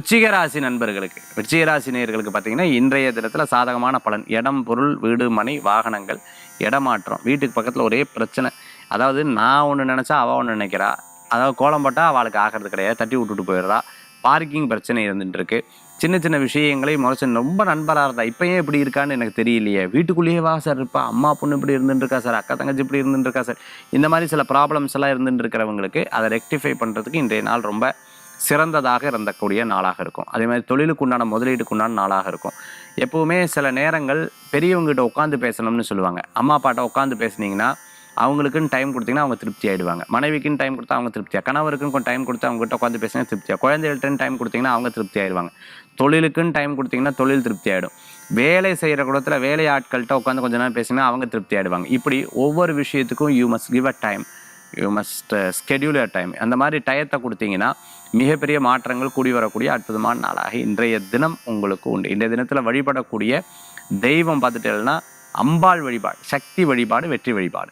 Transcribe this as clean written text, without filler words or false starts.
விருச்சிக ராசி நண்பர்களுக்கு, விருச்சிக ராசி நேயர்களுக்கு பார்த்தீங்கன்னா இன்றைய தினத்தில் சாதகமான பலன். இடம், பொருள், வீடு, மனை, வாகனங்கள், இடமாற்றம். வீட்டுக்கு பக்கத்தில் ஒரே பிரச்சனை. அதாவது நான் ஒன்று நினச்சா அவள் ஒன்று நினைக்கிறா. அதாவது கோலம் போட்டால் அவளுக்கு ஆகிறது கிடையாது, தட்டி விட்டுட்டு போயிடுறா. பார்க்கிங் பிரச்சனை இருந்துட்டு இருக்கு. சின்ன சின்ன விஷயங்களை முறைச்சு ரொம்ப நண்பராக இருந்தா இப்போ ஏன் இப்படி இருக்கான்னு எனக்கு தெரியலையே, வீட்டுக்குள்ளேயே வா சார் இருப்பா, அம்மா பொண்ணு இப்படி இருந்துட்டுருக்கா சார், அக்கா தங்கச்சி இப்படி இருந்துட்டுருக்கா சார், இந்த மாதிரி சில ப்ராப்ளம்ஸ் எல்லாம் இருந்துட்டு இருக்கிறவங்களுக்கு அதை ரெக்டிஃபை பண்ணுறதுக்கு இன்றைய நாள் ரொம்ப சிறந்ததாக இருந்தக்கூடிய நாளாக இருக்கும். அதே மாதிரி தொழிலுக்கு உண்டான முதலீட்டுக்கு உண்டான நாளாக இருக்கும். எப்போவுமே சில நேரங்கள் பெரியவங்ககிட்ட உட்காந்து பேசணும்னு சொல்லுவாங்க. அம்மா அப்பாட்ட உட்காந்து பேசுனீங்கன்னா அவங்களுக்குன்னு டைம் கொடுத்தீங்கன்னா அவங்க திருப்தி ஆகிடுவாங்க. மனைவிக்குன்னு டைம் கொடுத்தா அவங்க திருப்தியாக, கணவருக்கும் கொஞ்சம் டைம் கொடுத்து அவங்ககிட்ட உட்காந்து பேசினா திருப்தியாக, குழந்தைகள்கிட்ட டைம் கொடுத்தீங்கன்னா அவங்க திருப்தி ஆயிடுவாங்க. தொழிலுக்குன்னு டைம் கொடுத்தீங்கன்னா தொழில் திருப்தி ஆகிடும். வேலை செய்கிற கூடத்தில் வேலை ஆட்கள்கிட்ட உட்காந்து கொஞ்ச நேரம் பேசினா அவங்க திருப்தி ஆகிடுவாங்க. இப்படி ஒவ்வொரு விஷயத்துக்கும் you must give a time, you must schedule a time. அந்த மாதிரி டயத்தை கொடுத்தீங்கன்னா மிகப்பெரிய மாற்றங்கள் கூடி வரக்கூடிய அற்புதமான நாளாக இன்றைய தினம் உங்களுக்கு உண்டு. இன்றைய தினத்தில் வழிபடக்கூடிய தெய்வம் பார்த்துட்டேன்னா அம்பாள் வழிபாடு, சக்தி வழிபாடு, வெற்றி வழிபாடு.